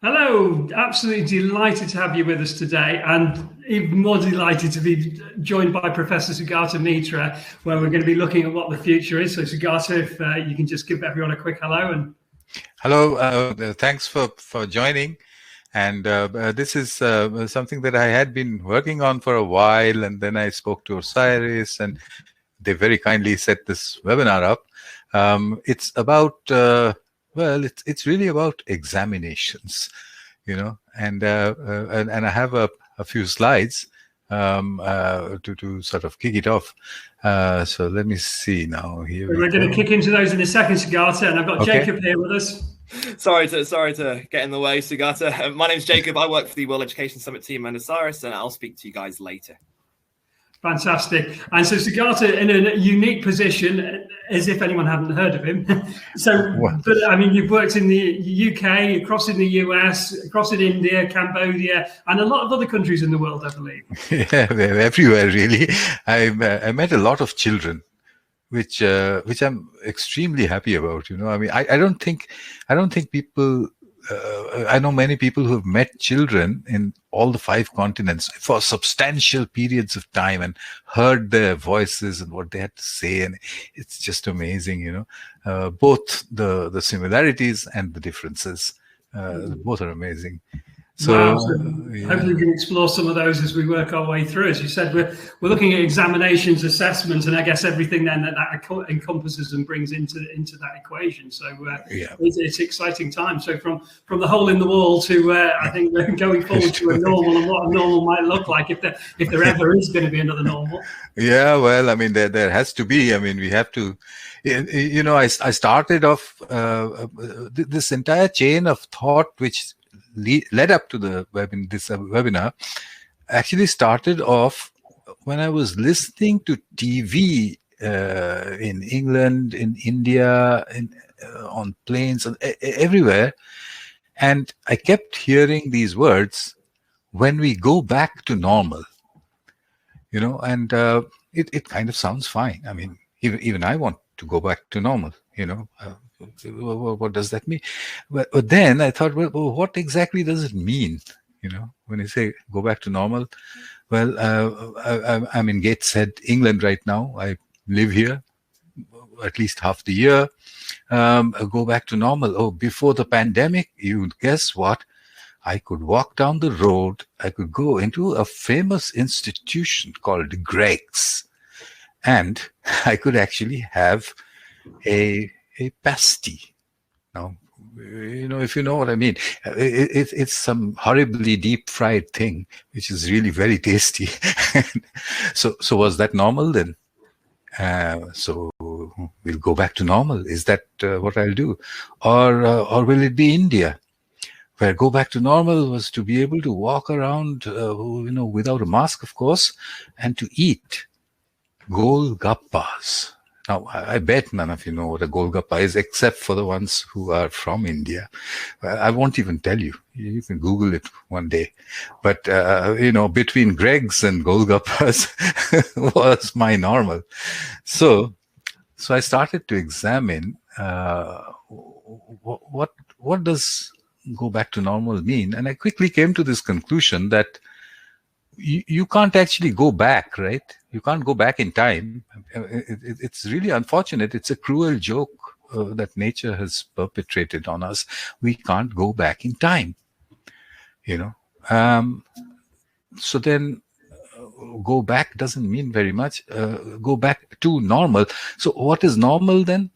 Hello, absolutely delighted to have you with us today, and even more delighted to be joined by Professor Sugata Mitra, where we're going to be looking at what the future is. So, Sugata, if you can just give everyone a quick hello. And hello, thanks for joining. And this is something that I had been working on for a while, and then I spoke to Osiris, and they very kindly set this webinar up. It's about it's really about examinations, and I have a few slides to sort of kick it off. So let me see now. Here we're going to kick into those in a second, Sugata, and I've got Jacob here with us. Sorry to get in the way, Sugata. My name's Jacob. I work for the World Education Summit team and Osiris, and I'll speak to you guys later. Fantastic. And so Sugata in a unique position, as if anyone hadn't heard of him. But I mean, you've worked in the UK, across in the US, across in India, Cambodia, and a lot of other countries in the world, I believe. Yeah, everywhere, really. I met a lot of children, which I'm extremely happy about. I mean, I don't think people. I know many people who have met children in all the 5 continents for substantial periods of time and heard their voices and what they had to say, and it's just amazing. Both the similarities and the differences, both are amazing. So, wow. Hopefully we can explore some of those as we work our way through. As you said, we're looking at examinations, assessments, and I guess everything then that encompasses and brings into that equation. So it's exciting time. So from the hole in the wall to I think we're going forward to a normal, and what a normal might look like if there ever is going to be another normal. Yeah, well, I mean, there has to be. I mean, we have to. I started off this entire chain of thought which led up to this webinar actually started off when I was listening to TV in England, in India, on planes, everywhere. And I kept hearing these words, when we go back to normal, and it kind of sounds fine. I mean, even I want to go back to normal, what does that mean? But then I thought, well, what exactly does it mean? When you say go back to normal. Well, I'm in Gateshead, England right now. I live here at least half the year. Go back to normal. Oh, before the pandemic, you guess what? I could walk down the road. I could go into a famous institution called Greg's, and I could actually have a pasty. Now, if you know what I mean, it's some horribly deep fried thing, which is really very tasty. So was that normal then? So we'll go back to normal. Is that what I'll do? Or will it be India, where go back to normal was to be able to walk around, without a mask, of course, and to eat golgappas. Now, I bet none of you know what a golgappa is, except for the ones who are from India. I won't even tell you. You can Google it one day. But, between Greg's and golgappas was my normal. So I started to examine what does go back to normal mean? And I quickly came to this conclusion that you can't actually go back, right? You can't go back in time. It's really unfortunate. It's a cruel joke that nature has perpetrated on us. We can't go back in time, So then go back doesn't mean very much. Go back to normal. So what is normal then?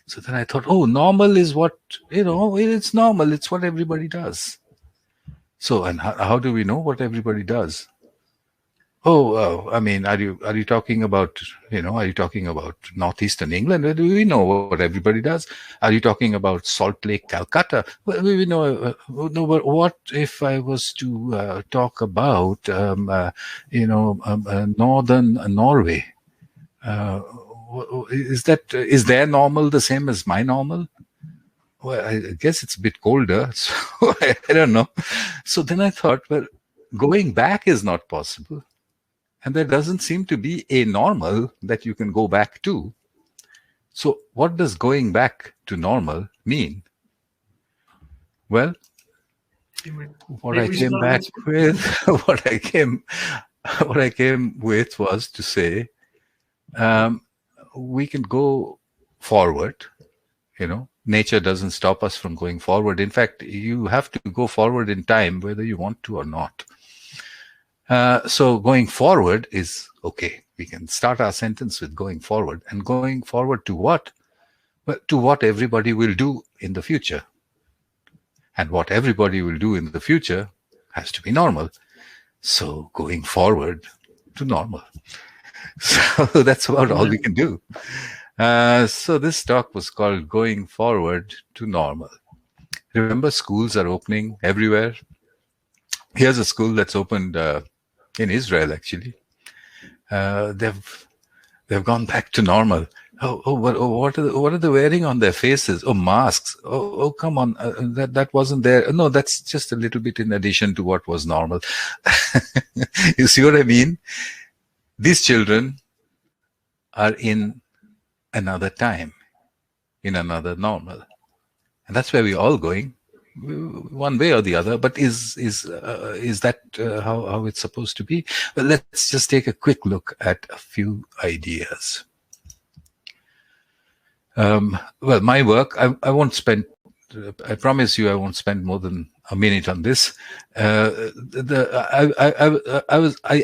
So then I thought, normal is what, it's normal. It's what everybody does. So, and how do we know what everybody does? I mean, are you talking about, are you talking about northeastern England? Do we know what everybody does? Are you talking about Salt Lake, Calcutta? Well, we know. No, but what if I was to talk about, northern Norway? Is their normal the same as my normal? Well, I guess it's a bit colder, so I don't know. So then I thought, well, going back is not possible. And there doesn't seem to be a normal that you can go back to. So what does going back to normal mean? Well, what I came back with, what I came with was to say, we can go forward. Nature doesn't stop us from going forward. In fact, you have to go forward in time, whether you want to or not. So going forward is okay. We can start our sentence with going forward. And going forward to what? Well, to what everybody will do in the future. And what everybody will do in the future has to be normal. So going forward to normal. So that's about all we can do. So this talk was called Going Forward to Normal. Remember, schools are opening everywhere. Here's a school that's opened in Israel, actually. They've gone back to normal. What are they wearing on their faces? Oh, masks. Oh, come on. That wasn't there. No, that's just a little bit in addition to what was normal. You see what I mean? These children are in another time, in another normal. And that's where we're all going, one way or the other. But is that how it's supposed to be? Well, let's just take a quick look at a few ideas. Well, my work, I won't spend, I promise you I won't spend more than a minute on this. I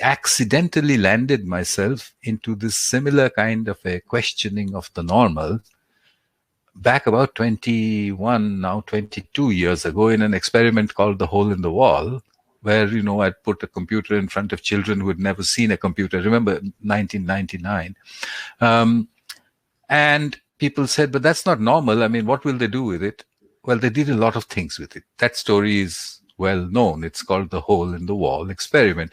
accidentally landed myself into this similar kind of a questioning of the normal back about 22 years ago in an experiment called the Hole in the Wall, where, I'd put a computer in front of children who had never seen a computer. Remember 1999. And people said, but that's not normal. I mean, what will they do with it? Well, they did a lot of things with it. That story is well known. It's called the Hole in the Wall experiment.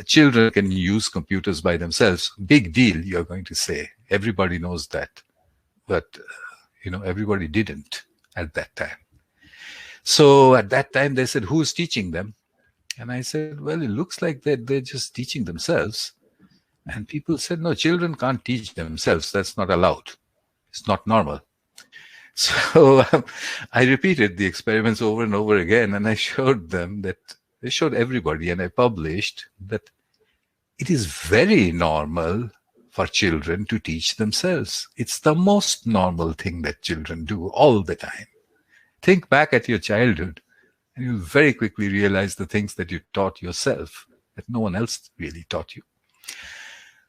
Children can use computers by themselves. Big deal, you're going to say. Everybody knows that. But, everybody didn't at that time. So at that time, they said, who's teaching them? And I said, well, it looks like they're just teaching themselves. And people said, no, children can't teach themselves. That's not allowed. It's not normal. So I repeated the experiments over and over again, and I showed everybody, and I published that it is very normal for children to teach themselves. It's the most normal thing that children do all the time. Think back at your childhood, and you'll very quickly realize the things that you taught yourself that no one else really taught you.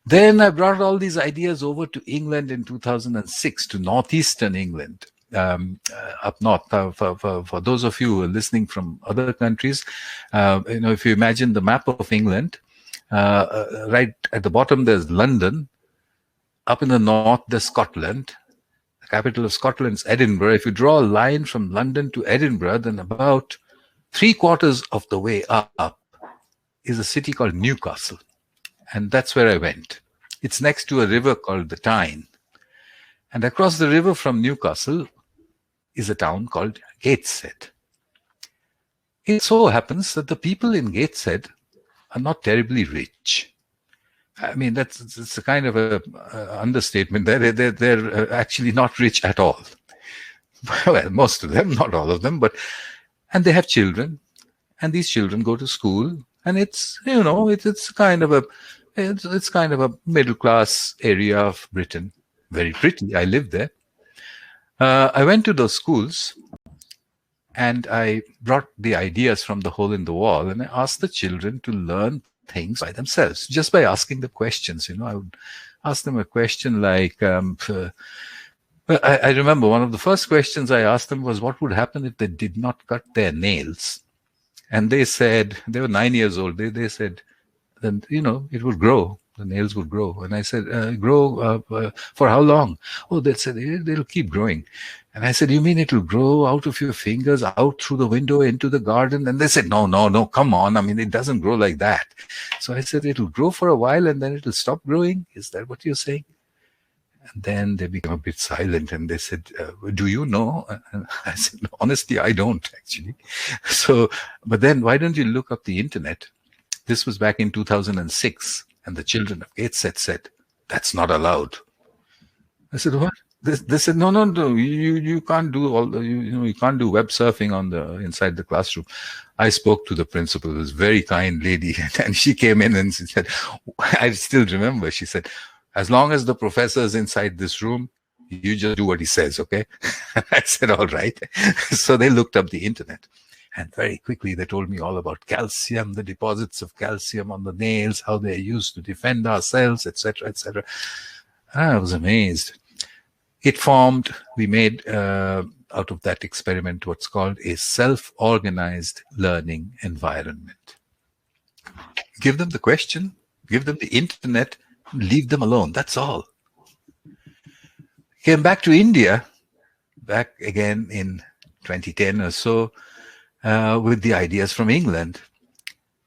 Then I brought all these ideas over to England in 2006, to northeastern England, up north. For those of you who are listening from other countries, if you imagine the map of England, right at the bottom there's London. Up in the north there's Scotland. The capital of Scotland is Edinburgh. If you draw a line from London to Edinburgh, then about 3/4 of the way up is a city called Newcastle. And that's where I went. It's next to a river called the Tyne. And across the river from Newcastle is a town called Gateshead. It so happens that the people in Gateshead are not terribly rich. I mean, it's a kind of a understatement. They're actually not rich at all. Well, most of them, not all of them, and they have children, and these children go to school, and it's kind of a middle class area of Britain. Very pretty. I lived there. I went to those schools, and I brought the ideas from the Hole in the Wall, and I asked the children to learn things by themselves, just by asking the questions. I would ask them a question like, I remember one of the first questions I asked them was, what would happen if they did not cut their nails? And they said, they were 9 years old. They said, then, it would grow. The nails would grow. And I said, grow for how long? Oh, they said, they'll keep growing. And I said, you mean it'll grow out of your fingers, out through the window into the garden? And they said, no, come on. I mean, it doesn't grow like that. So I said, it'll grow for a while and then it'll stop growing. Is that what you're saying? And then they became a bit silent and they said, do you know? And I said, no, honestly, I don't actually. So, but then why don't you look up the internet? This was back in 2006. And the children of Gateshead said, that's not allowed. I said, what? They said, no, you can't do all the, you can't do web surfing on the inside the classroom. I spoke to the principal, this very kind lady, and she came in and she said, I still remember, she said, as long as the professor is inside this room, you just do what he says, okay? I said, all right. So they looked up the internet. And very quickly, they told me all about calcium, the deposits of calcium on the nails, how they're used to defend ourselves, etc., etc. I was amazed. It formed, we made out of that experiment what's called a self-organized learning environment. Give them the question, give them the internet, leave them alone. That's all. Came back to India, back again in 2010 or so, with the ideas from England.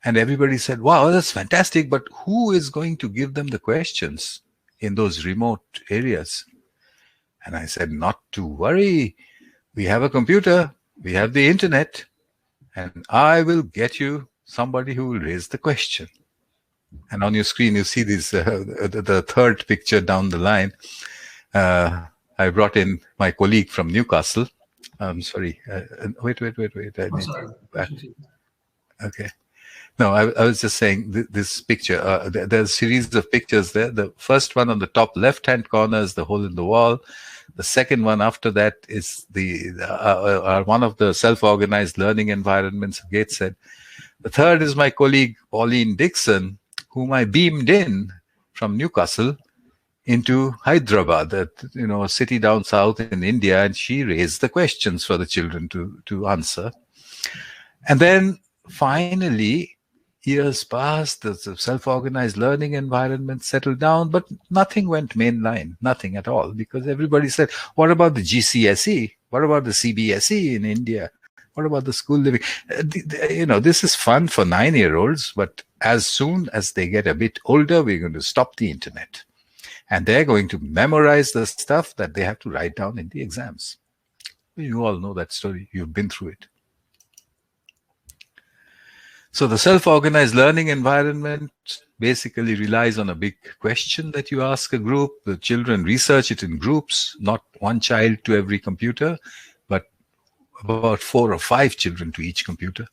And everybody said, wow, that's fantastic, but who is going to give them the questions in those remote areas? And I said, not to worry. We have a computer, we have the internet, and I will get you somebody who will raise the question. And on your screen, you see this, the third picture down the line. I brought in my colleague from Newcastle. Sorry. Wait. Okay. No, I was just saying this picture. There's a series of pictures there. The first one on the top left-hand corner is the hole in the wall. The second one after that is one of the self-organized learning environments, Gates said. The third is my colleague, Pauline Dixon, whom I beamed in from Newcastle into Hyderabad, a city down south in India, and she raised the questions for the children to answer. And then finally, years passed, the self-organized learning environment settled down, but nothing went mainline, nothing at all, because everybody said, what about the GCSE? What about the CBSE in India? What about the school living? This is fun for 9-year-olds, but as soon as they get a bit older, we're going to stop the internet. And they're going to memorize the stuff that they have to write down in the exams. You all know that story. You've been through it. So the self-organized learning environment basically relies on a big question that you ask a group. The children research it in groups, not one child to every computer, but about 4 or 5 children to each computer.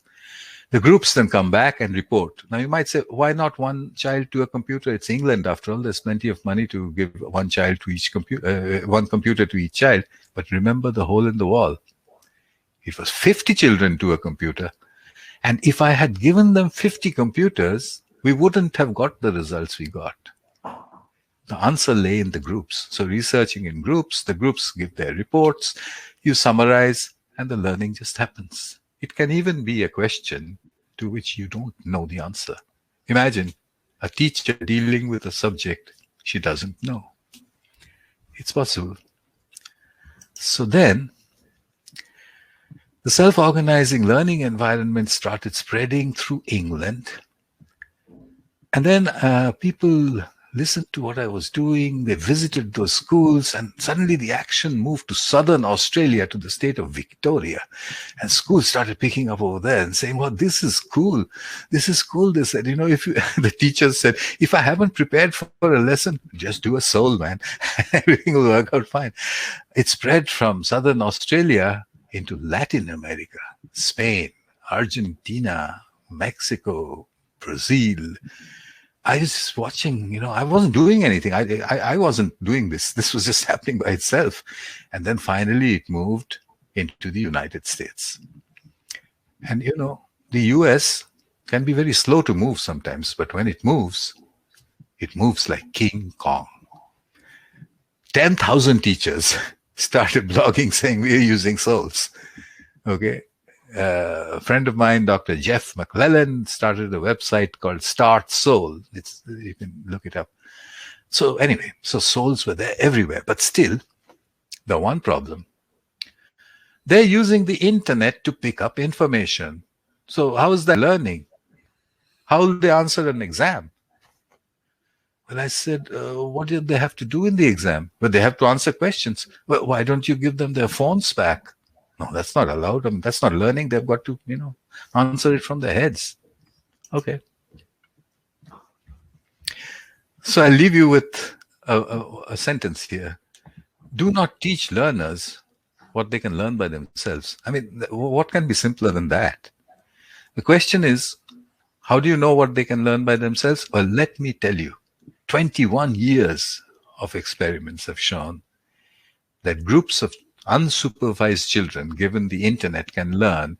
The groups then come back and report. Now you might say, why not one child to a computer? It's England after all. There's plenty of money to give one child to each one computer to each child. But remember the hole in the wall. It was 50 children to a computer. And if I had given them 50 computers, we wouldn't have got the results we got. The answer lay in the groups. So researching in groups, the groups give their reports, you summarize, and the learning just happens. It can even be a question to which you don't know the answer. Imagine a teacher dealing with a subject she doesn't know. It's possible. So then, the self-organizing learning environment started spreading through England. And then people listened to what I was doing. They visited those schools, and suddenly the action moved to southern Australia, to the state of Victoria. And schools started picking up over there and saying, well, this is cool. This is cool. They said, if you, the teachers said, if I haven't prepared for a lesson, just do a soul, man. Everything will work out fine. It spread from southern Australia into Latin America, Spain, Argentina, Mexico, Brazil. I was just watching, I wasn't doing anything. I wasn't doing this. This was just happening by itself. And then finally it moved into the United States. And, the US can be very slow to move sometimes, but when it moves like King Kong. 10,000 teachers started blogging saying we're using souls. Okay. A friend of mine, Dr. Jeff McClellan, started a website called Start Soul. You can look it up. So anyway, so souls were there everywhere, but still, the one problem, they're using the internet to pick up information. So how is that learning? How will they answer an exam? Well, I said, what did they have to do in the exam? Well, they have to answer questions. Well, why don't you give them their phones back? No, that's not allowed. That's not learning. They've got to, answer it from their heads. Okay. So I'll leave you with a sentence here. Do not teach learners what they can learn by themselves. I mean, what can be simpler than that? The question is, how do you know what they can learn by themselves? Well, let me tell you, 21 years of experiments have shown that groups of unsupervised children given the internet can learn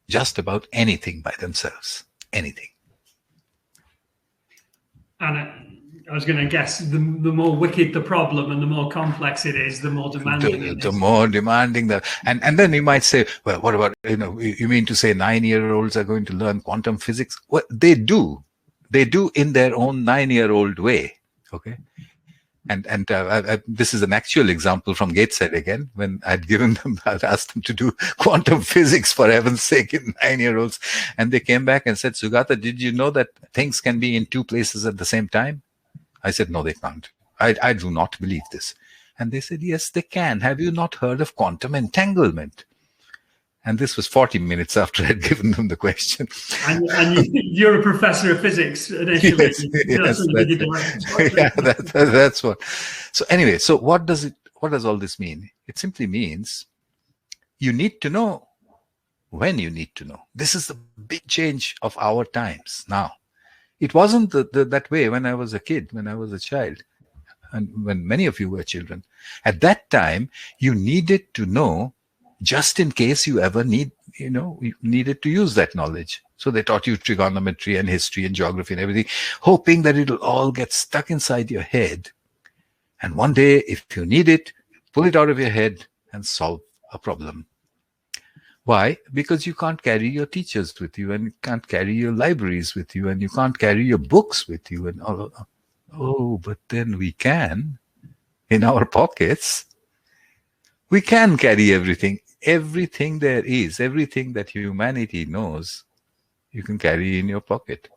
just about anything by themselves. Anything. And I was going to guess the more wicked the problem and the more complex it is, the more demanding it is. The more demanding that, and then you might say, well, what about, you mean to say 9-year-olds are going to learn quantum physics? Well, they do in their own 9-year-old way. Okay. And this is an actual example from Gateshead again, when I'd asked them to do quantum physics, for heaven's sake, in 9-year-olds. And they came back and said, Sugata, did you know that things can be in two places at the same time? I said, no, they can't. I do not believe this. And they said, yes, they can. Have you not heard of quantum entanglement? And this was 40 minutes after I'd given them the question. And you're a professor of physics initially. That's what. So anyway, so what does all this mean? It simply means you need to know when you need to know. This is the big change of our times now. It wasn't that way when I was a kid, when I was a child, and when many of you were children. At that time, you needed to know just in case you ever you needed to use that knowledge. So they taught you trigonometry and history and geography and everything, hoping that it'll all get stuck inside your head. And one day, if you need it, pull it out of your head and solve a problem. Why? Because you can't carry your teachers with you, and you can't carry your libraries with you, and you can't carry your books with you, and all of that. Oh, but then we can, in our pockets. We can carry everything there is, everything that humanity knows, you can carry in your pocket.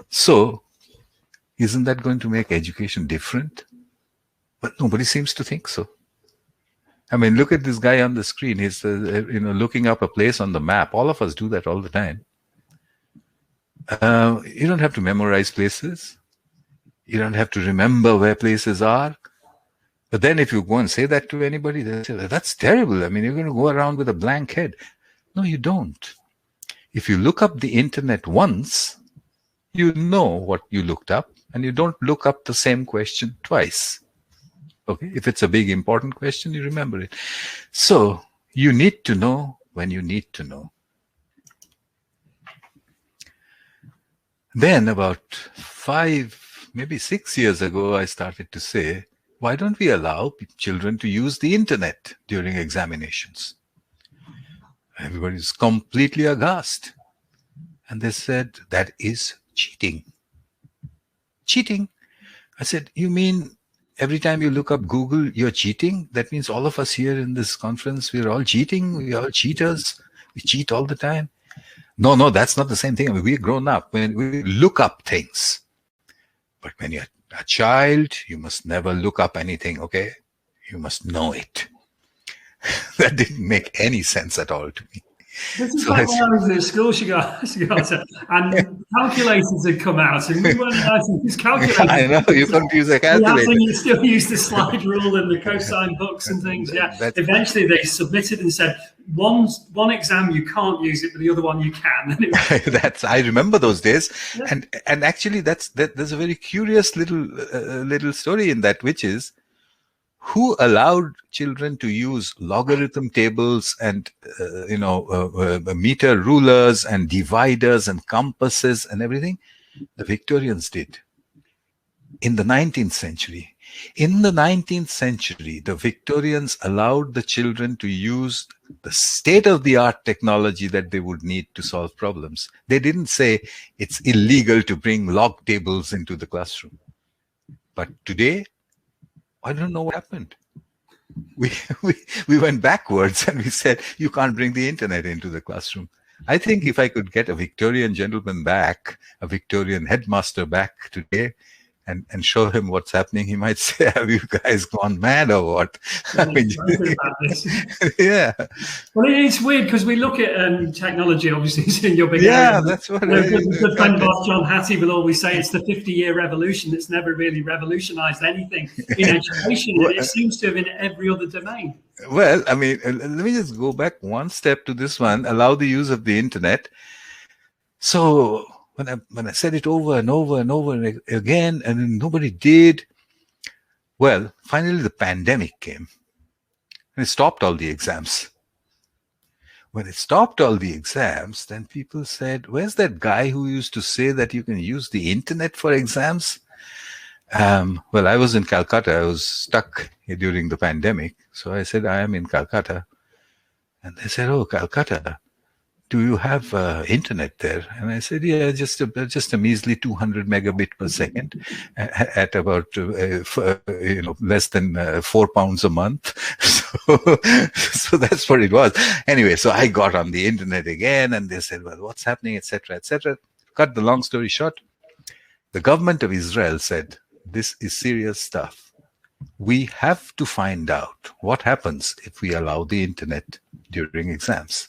So, isn't that going to make education different? But nobody seems to think so. I mean, look at this guy on the screen. He's looking up a place on the map. All of us do that all the time. You don't have to memorize places. You don't have to remember where places are. But then if you go and say that to anybody, they say, that's terrible. I mean, you're going to go around with a blank head. No, you don't. If you look up the internet once, you know what you looked up, and you don't look up the same question twice. Okay? If it's a big, important question, you remember it. So you need to know when you need to know. Then about 5, maybe 6 years ago, I started to say, why don't we allow children to use the internet during examinations? Everybody's completely aghast. And they said, that is cheating. Cheating? I said, you mean every time you look up Google, you're cheating? That means all of us here in this conference, we're all cheating? We're all cheaters? We cheat all the time? No, that's not the same thing. I mean, we're grown up. When we look up things. But when you're a child, you must never look up anything, okay? You must know it. That didn't make any sense at all to me. This is like when I was at school, Sugata, and calculators had come out, and we weren't allowed to use calculators. I know, you couldn't use a calculator. You still use the slide rule and the cosine books and things, yeah. Eventually they submitted and said, one exam you can't use it, but the other one you can. I remember those days. Yeah. And actually there's a very curious little story in that, which is, who allowed children to use logarithm tables and meter rulers and dividers and compasses and everything? The Victorians did. In the 19th century. In the 19th century, the Victorians allowed the children to use the state-of-the-art technology that they would need to solve problems. They didn't say it's illegal to bring log tables into the classroom. But today, I don't know what happened. We went backwards and we said, you can't bring the internet into the classroom. I think if I could get a Victorian gentleman back, a Victorian headmaster back today, and show him what's happening, he might say, "Have you guys gone mad or what?" I mean, yeah. Well, it's weird because we look at technology. Obviously, it's in your big yeah, area. that's what. Good friend of ours, John Hattie, will always say it's the 50-year revolution that's never really revolutionised anything in education. And it seems to have in every other domain. Well, I mean, let me just go back one step to this one. Allow the use of the internet. So when I said it over and over and over and again, and nobody did, well, finally the pandemic came and it stopped all the exams. When it stopped all the exams, then people said, "Where's that guy who used to say that you can use the internet for exams?" Well, I was in Calcutta. I was stuck during the pandemic. So I said, "I am in Calcutta." And they said, "Oh, Calcutta. Do you have internet there?" And I said, "Yeah, just a measly 200 megabit per second at about less than 4 pounds a month." So that's what it was. Anyway, so I got on the internet again, and they said, "Well, what's happening, etc., etc." Cut the long story short, the government of Israel said, "This is serious stuff. We have to find out what happens if we allow the internet during exams."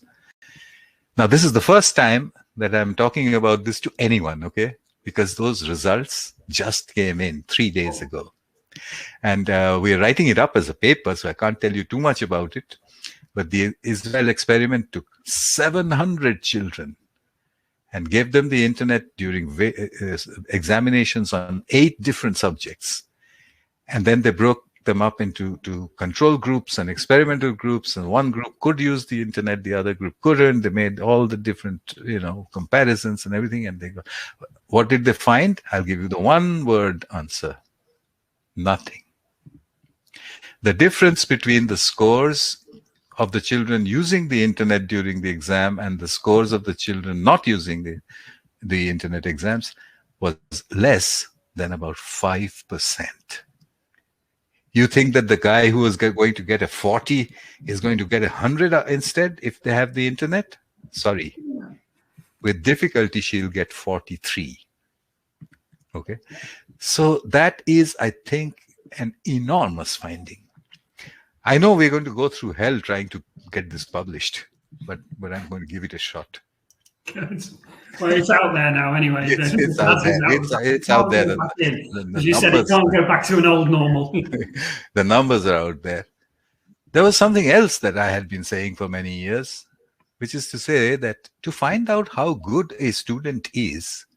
Now, this is the first time that I'm talking about this to anyone, okay? Because those results just came in 3 days ago. And we're writing it up as a paper, so I can't tell you too much about it. But the Israel experiment took 700 children and gave them the internet during examinations on 8 different subjects. And then they broke them up into control groups and experimental groups, and one group could use the internet, the other group couldn't. They made all the different, comparisons and everything, and they go, what did they find? I'll give you the one-word answer: nothing. The difference between the scores of the children using the internet during the exam and the scores of the children not using the internet exams was less than about 5%. You think that the guy who is going to get a 40 is going to get 100 instead if they have the internet? Sorry. With difficulty, she'll get 43. Okay. So that is, I think, an enormous finding. I know we're going to go through hell trying to get this published, but I'm going to give it a shot. Good. Well, it's out there now anyway. It's out there. It's out there. As you said, it can't go back to an old normal. The numbers are out there. There was something else that I had been saying for many years, which is to say that to find out how good a student is,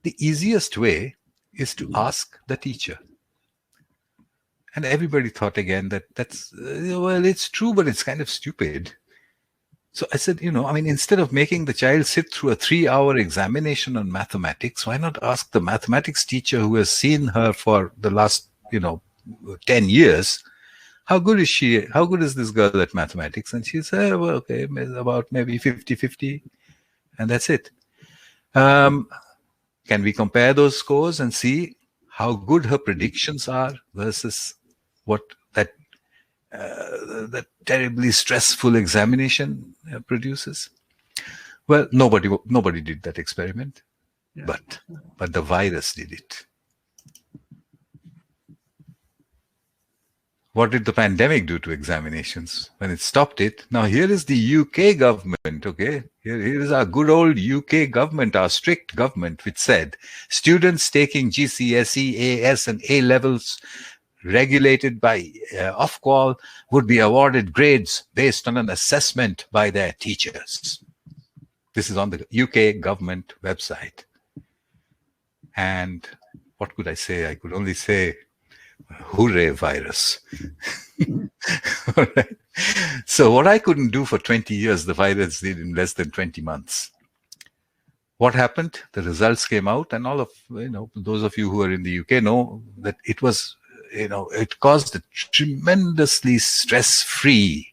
the easiest way is to ask the teacher. And everybody thought again that's, well, it's true, but it's kind of stupid. So I said, instead of making the child sit through a 3-hour examination on mathematics, why not ask the mathematics teacher who has seen her for the last, 10 years, how good is she? How good is this girl at mathematics? And she said, well, okay, about maybe 50-50, and that's it. Can we compare those scores and see how good her predictions are versus what that terribly stressful examination produces? Well, nobody did that experiment, yeah. but the virus did it. What did the pandemic do to examinations when it stopped it? Now here is the UK government, okay? Here is our good old UK government, our strict government, which said students taking GCSE, AS and A levels regulated by Ofqual would be awarded grades based on an assessment by their teachers. This is on the UK government website. And what could I say? I could only say, hooray, virus. All right. So what I couldn't do for 20 years, the virus did in less than 20 months. What happened? The results came out, and all of, those of you who are in the UK know that it was, it caused a tremendously stress-free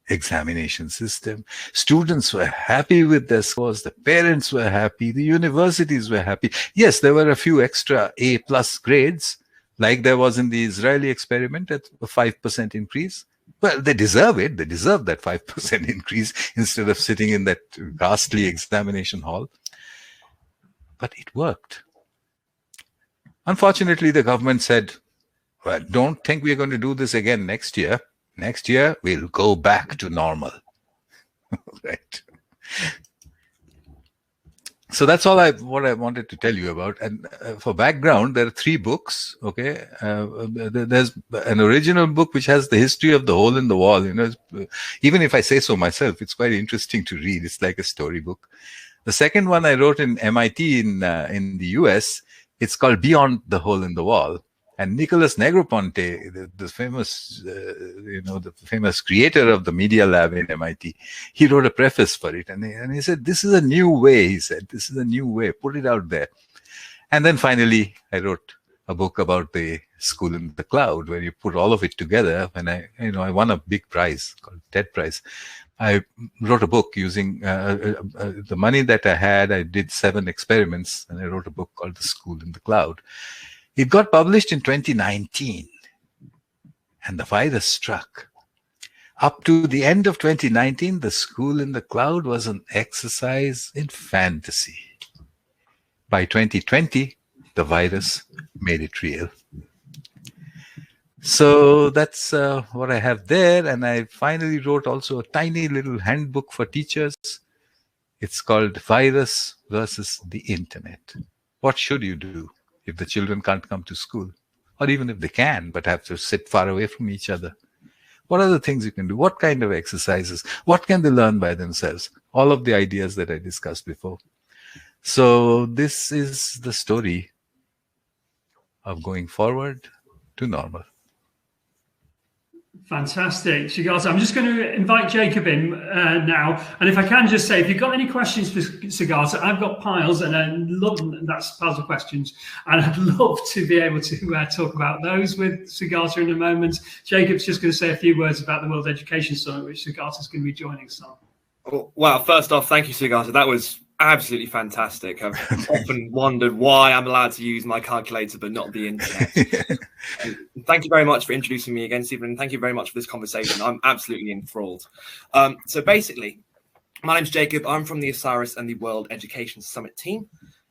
examination system. Students were happy with their scores. The parents were happy. The universities were happy. Yes, there were a few extra A+ grades, like there was in the Israeli experiment at a 5% increase. Well, they deserve it. They deserve that 5% increase instead of sitting in that ghastly examination hall. But it worked. Unfortunately, the government said, well, don't think we're going to do this again next year. Next year, we'll go back to normal. Right. So that's what I wanted to tell you about. And for background, there are 3 books. Okay, there's an original book which has the history of the hole in the wall. Even if I say so myself, it's quite interesting to read. It's like a storybook. The second one I wrote in MIT in the US. It's called Beyond the Hole in the Wall. And Nicholas Negroponte, the famous, the famous creator of the Media Lab in MIT, he wrote a preface for it. And he said, this is a new way, he said. This is a new way. Put it out there. And then finally, I wrote a book about the school in the cloud, where you put all of it together. And I won a big prize called TED Prize. I wrote a book using the money that I had. I did 7 experiments, and I wrote a book called The School in the Cloud. It got published in 2019, and the virus struck. Up to the end of 2019, the school in the cloud was an exercise in fantasy. By 2020, the virus made it real. So that's what I have there. And I finally wrote also a tiny little handbook for teachers. It's called Virus versus the Internet. What should you do if the children can't come to school? Or even if they can, but have to sit far away from each other? What are the things you can do? What kind of exercises? What can they learn by themselves? All of the ideas that I discussed before. So this is the story of going forward to normal. Fantastic, Sugata. I'm just going to invite Jacob in now. And if I can just say, if you've got any questions for Sugata, I've got piles, and I love that's piles of questions. And I'd love to be able to talk about those with Sugata in a moment. Jacob's just going to say a few words about the World Education Summit, which Sugata's going to be joining us on. Well, first off, thank you, Sugata. That was absolutely fantastic. I've often wondered why I'm allowed to use my calculator but not the internet. Thank you very much for introducing me again, Stephen, and thank you very much for this conversation. I'm absolutely enthralled. So basically, my name's Jacob. I'm from the Osiris and the World Education Summit team.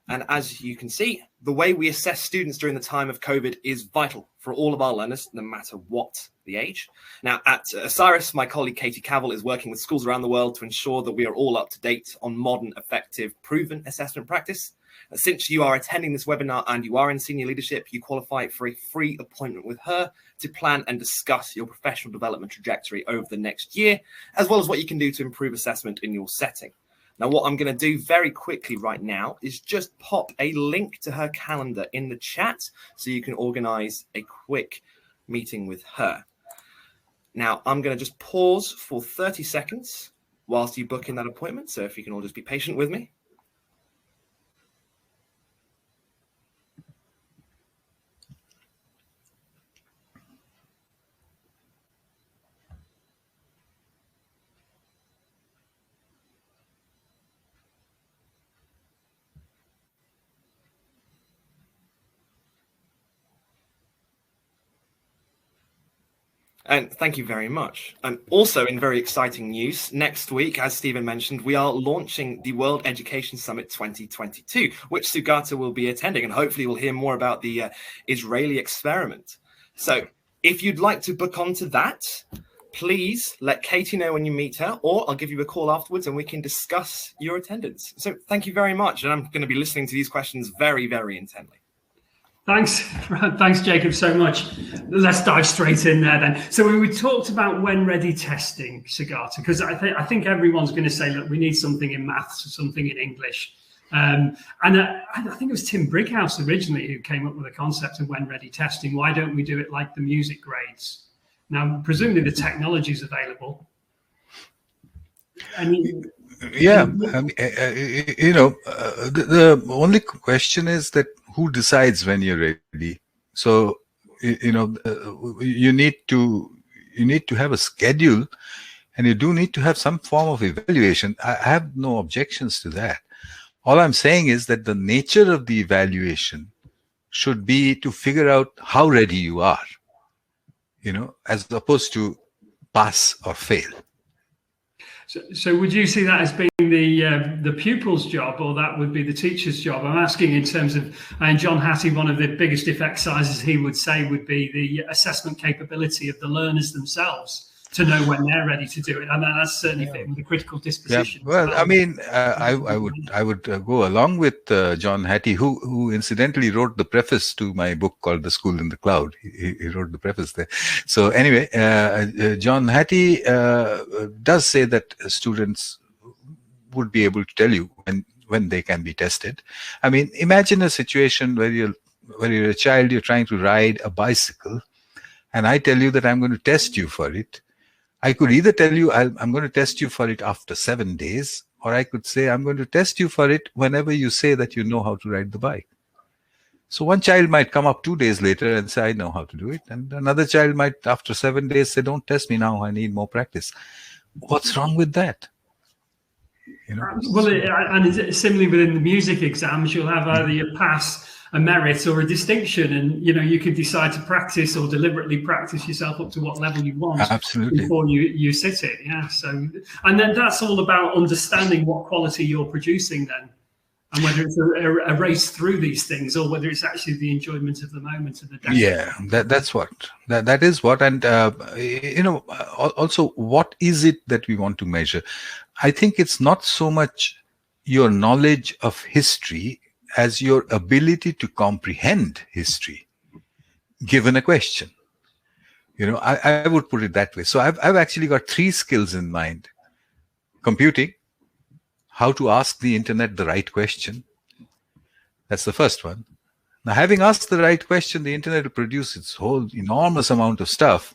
And as you can see, the way we assess students during the time of COVID is vital for all of our learners, no matter what the age. Now, at Osiris, my colleague Katie Cavell is working with schools around the world to ensure that we are all up to date on modern, effective, proven assessment practice. Since you are attending this webinar and you are in senior leadership, you qualify for a free appointment with her to plan and discuss your professional development trajectory over the next year, as well as what you can do to improve assessment in your setting. Now, what I'm going to do very quickly right now is just pop a link to her calendar in the chat so you can organize a quick meeting with her. Now, I'm going to just pause for 30 seconds whilst you book in that appointment. So if you can all just be patient with me. And thank you very much. And also in very exciting news, next week, as Stephen mentioned, we are launching the World Education Summit 2022, which Sugata will be attending. And hopefully we'll hear more about the Israeli experiment. So if you'd like to book onto that, please let Katie know when you meet her, or I'll give you a call afterwards and we can discuss your attendance. So thank you very much. And I'm going to be listening to these questions very, very intently. Thanks, Jacob, so much. Let's dive straight in there then. So we talked about when ready testing, Sugata, because I think everyone's going to say, look, we need something in maths or something in English. And I think it was Tim Brighouse originally who came up with the concept of when ready testing. Why don't we do it like the music grades? Now, presumably the technology is available. Yeah, I mean, the only question is that who decides when you're ready? So, you need to have a schedule, and you do need to have some form of evaluation. I have no objections to that. All I'm saying is that the nature of the evaluation should be to figure out how ready you are, as opposed to pass or fail. So would you see that as being the pupil's job, or that would be the teacher's job? I'm asking in terms of, and John Hattie, one of the biggest effect sizes he would say would be the assessment capability of the learners themselves to know when they're ready to do it, and that's certainly fitting with the critical disposition. Yeah. Well, I mean, I would go along with John Hattie, who incidentally wrote the preface to my book called The School in the Cloud. He wrote the preface there. So anyway, John Hattie does say that students would be able to tell you when they can be tested. I mean, imagine a situation where you're a child, you're trying to ride a bicycle, and I tell you that I'm going to test you for it. I could either tell you I'm going to test you for it after 7 days, or I could say I'm going to test you for it whenever you say that you know how to ride the bike. So one child might come up 2 days later and say, I know how to do it. And another child might, after 7 days, say, don't test me now, I need more practice. What's wrong with that? You know? Well, and similarly within the music exams, you'll have either you pass, a merit, or a distinction, and you can decide to practice or deliberately practice yourself up to what level you want. Absolutely. Before you sit it. Yeah. So, and then that's all about understanding what quality you're producing then, and whether it's a race through these things or whether it's actually the enjoyment of the moment of the day. Yeah, that's what that is what. And also, what is it that we want to measure? I think it's not so much your knowledge of history as your ability to comprehend history given a question. I would put it that way. So I've actually got 3 skills in mind: computing, how to ask the internet the right question. That's the first one. Now, having asked the right question, the internet will produce its whole enormous amount of stuff.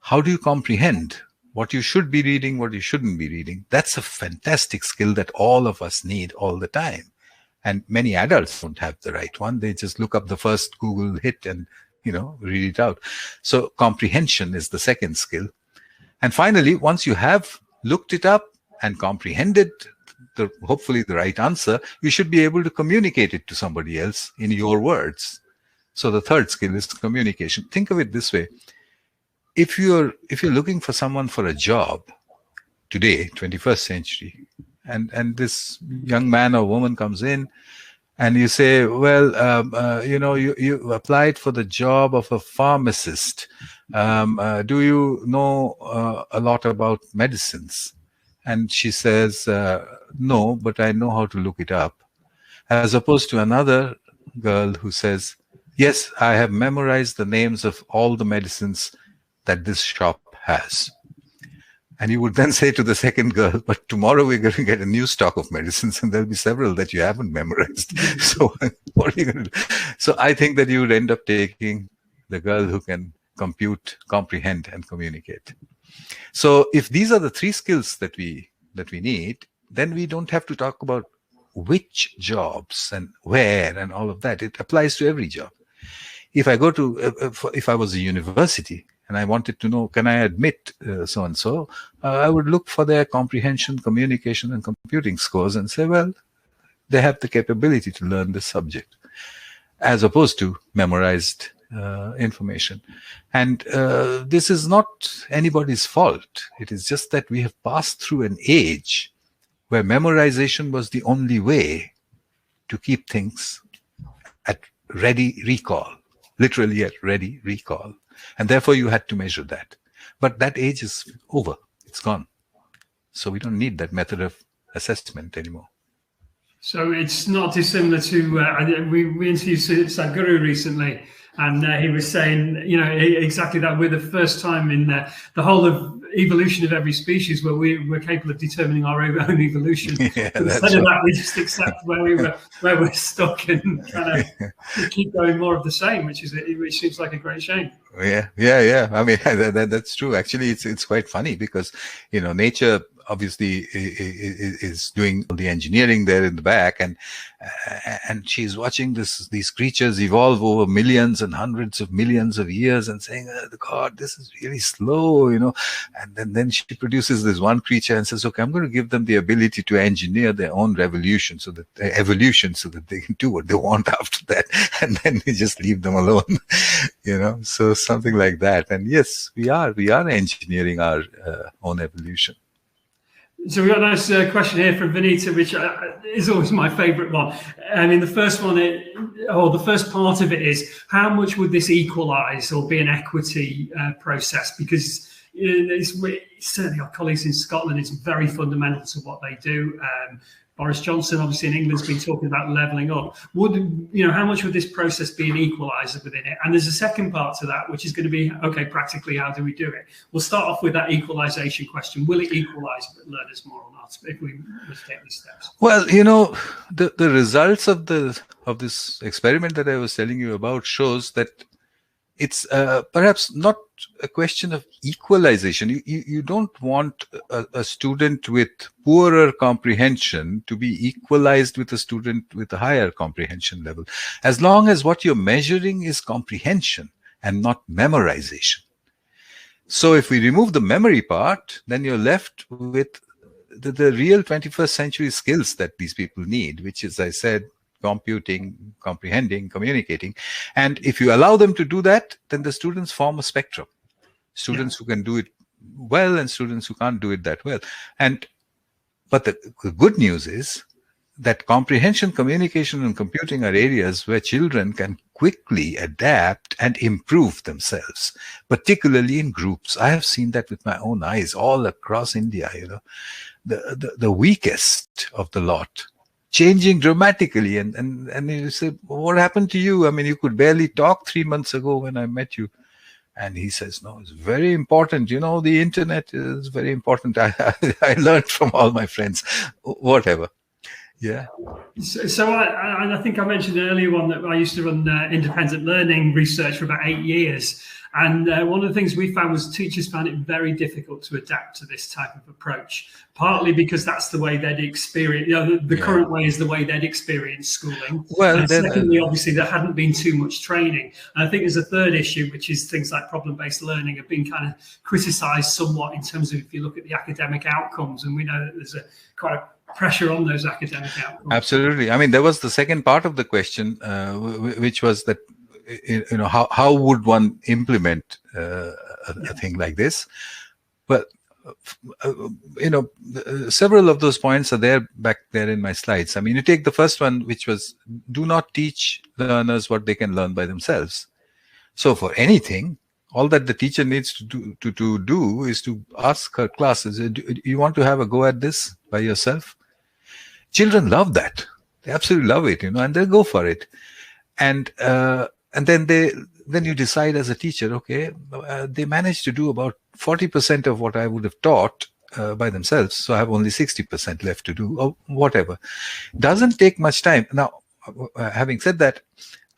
How do you comprehend what you should be reading, what you shouldn't be reading? That's a fantastic skill that all of us need all the time. And many adults don't have the right one. They just look up the first Google hit and, read it out. So comprehension is the second skill. And finally, once you have looked it up and comprehended hopefully the right answer, you should be able to communicate it to somebody else in your words. So the third skill is communication. Think of it this way. If you're looking for someone for a job today, 21st century, and this young man or woman comes in and you say, well, you applied for the job of a pharmacist. Do you know a lot about medicines? And she says, no, but I know how to look it up. As opposed to another girl who says, yes, I have memorized the names of all the medicines that this shop has. And you would then say to the second girl, but tomorrow we're going to get a new stock of medicines and there'll be several that you haven't memorized. So what are you going to do? So I think that you would end up taking the girl who can compute, comprehend, and communicate. So if these are the 3 skills that we need, then we don't have to talk about which jobs and where and all of that. It applies to every job. If I go to, if I was a university and I wanted to know, can I admit so-and-so, I would look for their comprehension, communication, and computing scores and say, well, they have the capability to learn this subject, as opposed to memorized information. And this is not anybody's fault. It is just that we have passed through an age where memorization was the only way to keep things at ready recall, literally at ready recall. And therefore you had to measure that. But that age is over. It's gone. So we don't need that method of assessment anymore. So it's not dissimilar to, we interviewed Sadhguru recently, and he was saying, exactly that. We're the first time in the whole of evolution of every species where we're capable of determining our own evolution. Yeah, instead of that, we just accept where we're stuck and kind of keep going more of the same, which seems like a great shame. Yeah. I mean, that's true. Actually, it's quite funny because, nature obviously is doing the engineering there in the back, and she's watching these creatures evolve over millions and hundreds of millions of years and saying, God, this is really slow, and then she produces this one creature and says, okay, I'm going to give them the ability to engineer their own evolution so that they can do what they want after that, and then we just leave them alone. So something like that. And yes, we are engineering our own evolution. So we got a nice question here from Vanita, which is always my favourite one. I mean, the first one, the first part of it is, how much would this equalise or be an equity process? Because it's certainly our colleagues in Scotland, it's very fundamental to what they do. Boris Johnson, obviously in England, has been talking about levelling up. How much would this process be an equaliser within it? And there's a second part to that, which is going to be, okay, practically, how do we do it? We'll start off with that equalisation question. Will it equalise learners more or not if we must take these steps? Well, the results of this experiment that I was telling you about shows that it's perhaps not a question of equalization. You don't want a student with poorer comprehension to be equalized with a student with a higher comprehension level, as long as what you're measuring is comprehension and not memorization. So if we remove the memory part, then you're left with the real 21st century skills that these people need, which is, I said, computing, comprehending, communicating. And if you allow them to do that, then the students form a spectrum. Students who can do it well and students who can't do it that well. But the good news is that comprehension, communication, and computing are areas where children can quickly adapt and improve themselves, particularly in groups. I have seen that with my own eyes all across India, the weakest of the lot changing dramatically. And you say, what happened to you? I mean, you could barely talk 3 months ago when I met you. And he says, no, it's very important. The internet is very important. I learned from all my friends, whatever. Yeah. So I think I mentioned earlier on that I used to run independent learning research for about 8 years. And one of the things we found was teachers found it very difficult to adapt to this type of approach, partly because that's the way they'd experience, the current way is the way they'd experience schooling. Well, and secondly, obviously, there hadn't been too much training. And I think there's a third issue, which is things like problem-based learning have been kind of criticised somewhat in terms of if you look at the academic outcomes, and we know that there's quite a pressure on those academic outcomes. Absolutely. I mean, there was the second part of the question, which was that, how would one implement a thing like this? But several of those points are back there in my slides. I mean, you take the first one, which was, do not teach learners what they can learn by themselves. So for anything, all that the teacher needs to do is to ask her classes, do you want to have a go at this by yourself? Children love that. They absolutely love it, and they'll go for it. And then you decide as a teacher, okay, they managed to do about 40% of what I would have taught by themselves. So I have only 60% left to do, or whatever. Doesn't take much time. Now, having said that,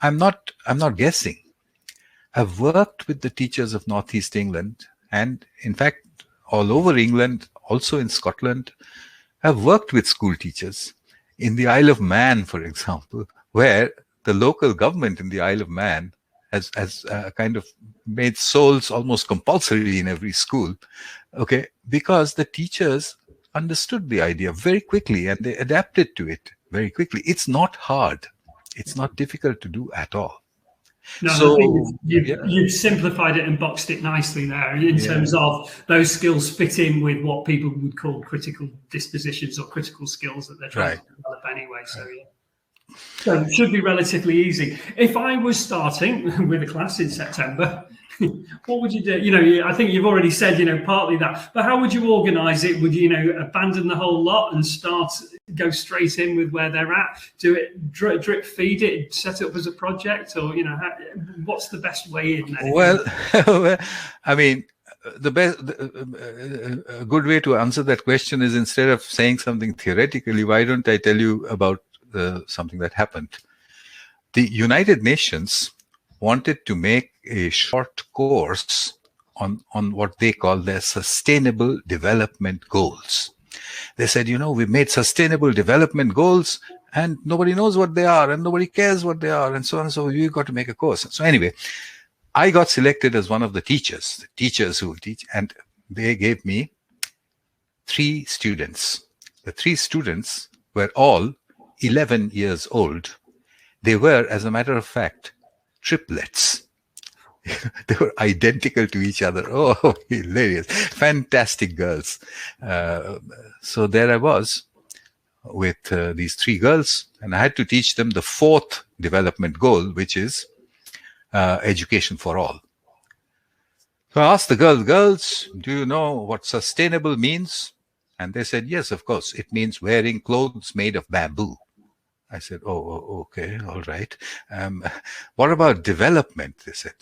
I'm not guessing. I've worked with the teachers of Northeast England, and in fact, all over England, also in Scotland. I've worked with school teachers in the Isle of Man, for example, where the local government in the Isle of Man has kind of made souls almost compulsory in every school, okay, because the teachers understood the idea very quickly and they adapted to it very quickly. It's not hard. It's not difficult to do at all. No, so, I think you've simplified it and boxed it nicely there in terms of those skills fit in with what people would call critical dispositions or critical skills that they're trying to develop anyway. So, so it should be relatively easy. If I was starting with a class in September, what would you do? I think you've already said, partly that, but how would you organise it? Would you, abandon the whole lot and go straight in with where they're at? Do it, drip feed it, set it up as a project, or what's the best way in there? Well, I mean, a good way to answer that question is, instead of saying something theoretically, why don't I tell you about something that happened? The United Nations wanted to make a short course on what they call their sustainable development goals. They said, we've made sustainable development goals and nobody knows what they are and nobody cares what they are and so on. So we've got to make a course. So anyway, I got selected as one of the teachers who will teach, and they gave me 3 students. The 3 students were all 11 years old. They were, as a matter of fact, triplets. They were identical to each other. Oh, hilarious. Fantastic girls. So there I was with these three girls, and I had to teach them the fourth development goal, which is education for all. So I asked the girls, do you know what sustainable means? And they said, yes, of course. It means wearing clothes made of bamboo. I said, oh, okay, all right. What about development? They said.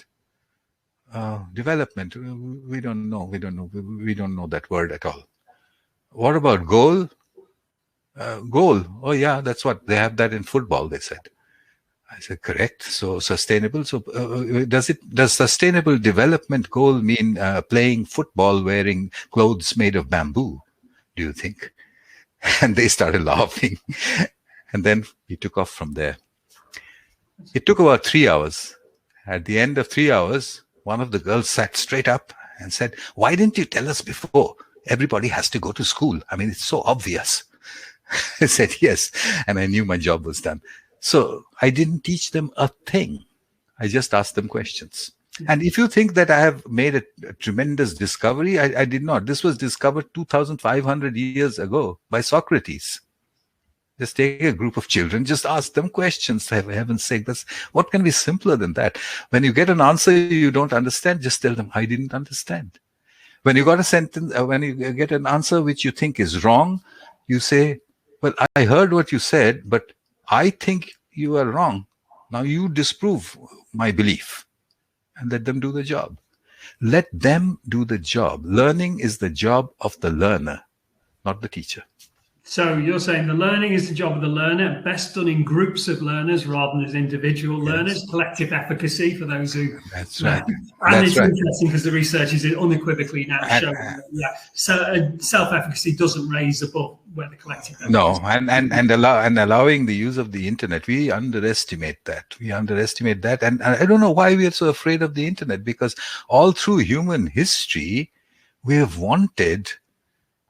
Development, we don't know. We don't know that word at all. What about goal? Goal. Oh yeah, that's what they have that in football, they said. I said, correct. So sustainable. So does sustainable development goal mean playing football wearing clothes made of bamboo, do you think? And they started laughing. And then we took off from there. It took about 3 hours. At the end of 3 hours, one of the girls sat straight up and said, why didn't you tell us before? Everybody has to go to school. I mean, it's so obvious. I said, yes. And I knew my job was done. So I didn't teach them a thing. I just asked them questions. And if you think that I have made a tremendous discovery, I did not. This was discovered 2,500 years ago by Socrates. Just take a group of children, just ask them questions, for heaven's sake. What can be simpler than that? When you get an answer you don't understand, just tell them, I didn't understand. When you got a sentence, when you get an answer which you think is wrong, you say, well, I heard what you said, but I think you are wrong. Now you disprove my belief. And let them do the job. Let them do the job. Learning is the job of the learner, not the teacher. So you're saying the learning is the job of the learner, best done in groups of learners rather than as individual learners, collective efficacy for those who... That's right. And it's interesting because the research is unequivocally now showing so self-efficacy doesn't raise above where the collective efficacy. No, and allowing the use of the internet, we underestimate that. And I don't know why we are so afraid of the internet, because all through human history, we have wanted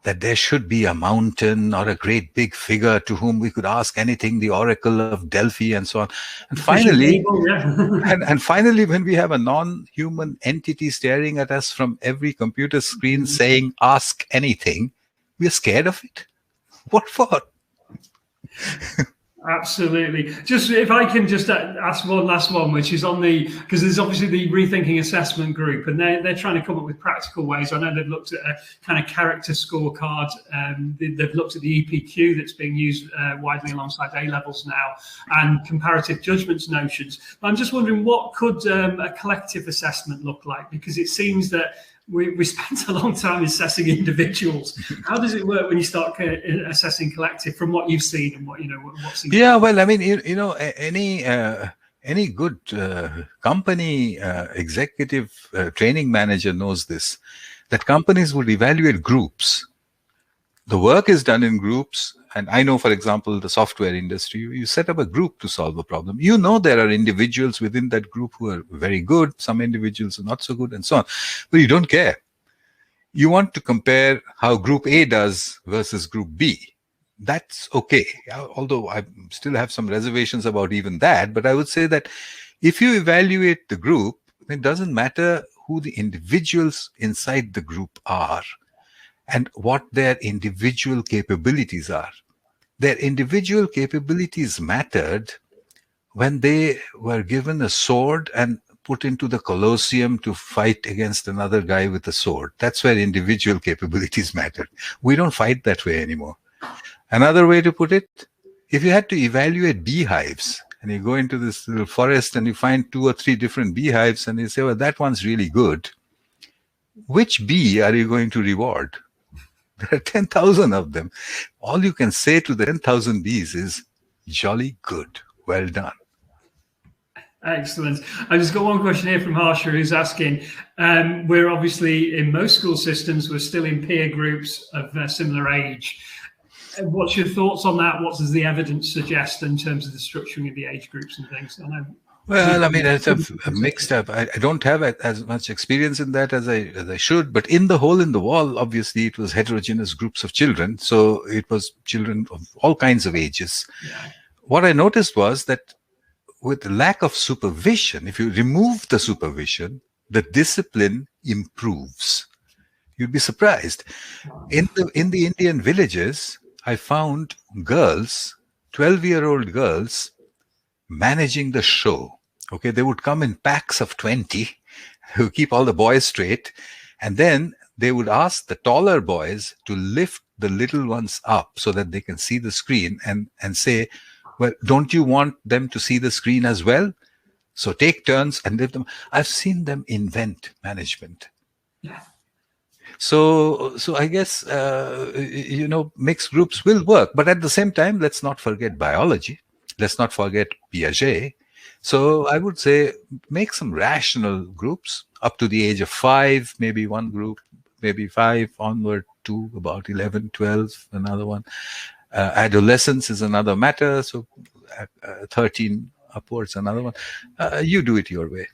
that there should be a mountain or a great big figure to whom we could ask anything, the Oracle of Delphi and so on. And finally, and finally, when we have a non-human entity staring at us from every computer screen saying, ask anything, we are scared of it. What for? Absolutely. Just if I can just ask one last one, which is on because there's obviously the Rethinking Assessment Group, and they're trying to come up with practical ways. I know they've looked at a kind of character scorecard. They've looked at the EPQ that's being used widely alongside A-levels now, and comparative judgments notions. But I'm just wondering, what could a collective assessment look like? Because it seems that we spent a long time assessing individuals. How does it work when you start assessing collective, from what you've seen and what what's? Yeah, well, I mean, any good company executive training manager knows this, that companies would evaluate groups. The work is done in groups. And I know, for example, the software industry, you set up a group to solve a problem. You know there are individuals within that group who are very good, some individuals are not so good, and so on. But you don't care. You want to compare how Group A does versus Group B. That's okay. Although I still have some reservations about even that. But I would say that if you evaluate the group, it doesn't matter who the individuals inside the group are and what their individual capabilities are. Their individual capabilities mattered when they were given a sword and put into the Colosseum to fight against another guy with a sword. That's where individual capabilities mattered. We don't fight that way anymore. Another way to put it, if you had to evaluate beehives, and you go into this little forest and you find 2 or 3 different beehives and you say, well, that one's really good. Which bee are you going to reward? There are 10,000 of them. All you can say to the 10,000 bees is, jolly good, well done. Excellent. I just got one question here from Harsha, who's asking, we're obviously in most school systems, we're still in peer groups of a similar age. What's your thoughts on that? What does the evidence suggest in terms of the structuring of the age groups and things? I know. Well, I mean, it's a mixed up. I don't have as much experience in that as I should, but in the hole in the wall, obviously, it was heterogeneous groups of children. So it was children of all kinds of ages. Yeah. What I noticed was that with lack of supervision, if you remove the supervision, the discipline improves. You'd be surprised. In the Indian villages, I found girls, 12-year-old girls, managing the show. Okay, they would come in packs of 20 who keep all the boys straight, and then they would ask the taller boys to lift the little ones up so that they can see the screen and say, well, don't you want them to see the screen as well? So take turns and lift them. I've seen them invent management. Yeah. So I guess, mixed groups will work. But at the same time, let's not forget biology. Let's not forget Piaget. So I would say make some rational groups up to the age of 5, maybe one group, maybe 5 onward to about 11, 12, another one. Adolescence is another matter. So 13 upwards, another one. You do it your way.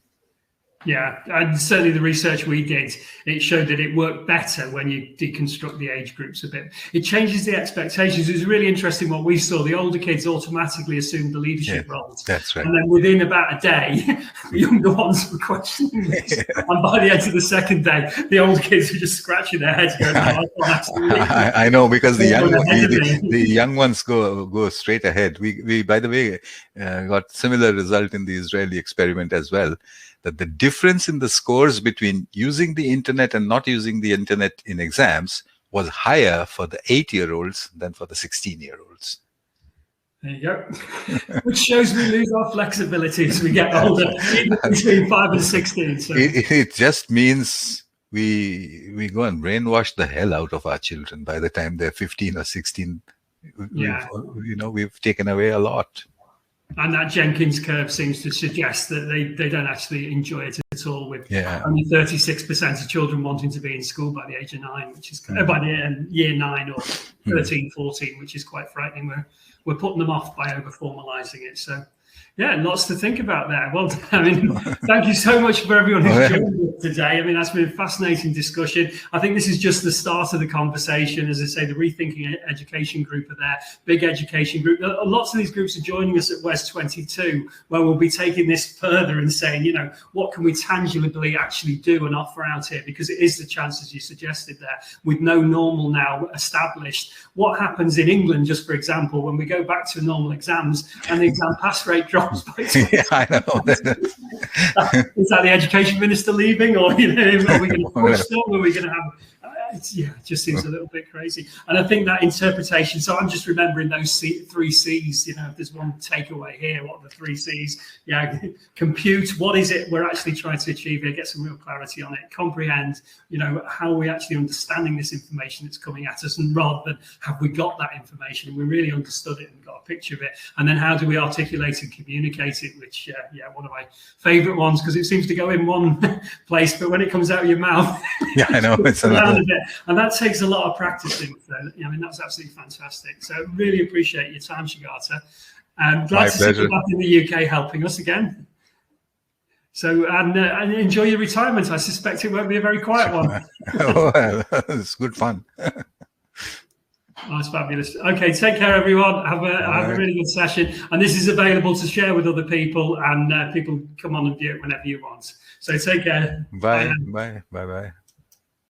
Yeah, and certainly the research we did, it showed that it worked better when you deconstruct the age groups a bit. It changes the expectations. It was really interesting what we saw. The older kids automatically assumed the leadership roles. That's right. And then within about a day, the younger ones were questioning this. Yeah. And by the end of the second day, the older kids were just scratching their heads going, I know, because the young ones go straight ahead. We by the way, got similar result in the Israeli experiment as well. That the difference in the scores between using the internet and not using the internet in exams was higher for the 8-year-olds than for the 16-year-olds. There you go. Which shows we lose our flexibility as we get older, even between 5 and 16. So. It just means we go and brainwash the hell out of our children by the time they're 15 or 16. Yeah. We've taken away a lot. And that Jenkins curve seems to suggest that they don't actually enjoy it at all, with only 36% of children wanting to be in school by the age of 9, which is by the year 9 or 13, 14, which is quite frightening. We're putting them off by over formalizing it. So yeah, lots to think about there. Well, thank you so much for everyone who's joined us today. That's been a fascinating discussion. I think this is just the start of the conversation. As I say, the Rethinking Education group are there, big education group. Lots of these groups are joining us at West 22, where we'll be taking this further and saying, what can we tangibly actually do and offer out here? Because it is the chance, as you suggested there, with no normal now established. What happens in England, just for example, when we go back to normal exams and the exam pass rate drops? Yeah, I know. Is that the education minister leaving, or are we going to push them? Are we going to have? It just seems a little bit crazy. And I think that interpretation. So I'm just remembering those 3 C's. If there's one takeaway here, what are the 3 C's? Yeah, compute. What is it we're actually trying to achieve here? Get some real clarity on it. Comprehend. How are we actually understanding this information that's coming at us, and rather than have we got that information and we really understood it and got a picture of it, and then how do we articulate and communicate it? Which, one of my favourite ones, because it seems to go in one place, but when it comes out of your mouth, yeah, I know it's another. And that takes a lot of practicing. So, that's absolutely fantastic. So really appreciate your time, Sugata. Glad to see you back in the UK helping us again. So, and enjoy your retirement. I suspect it won't be a very quiet one. Well, it's good fun. That's fabulous. Okay, take care, everyone. Have a really good session. And this is available to share with other people, and people come on and view it whenever you want. So take care. Bye. Bye. Bye. Bye.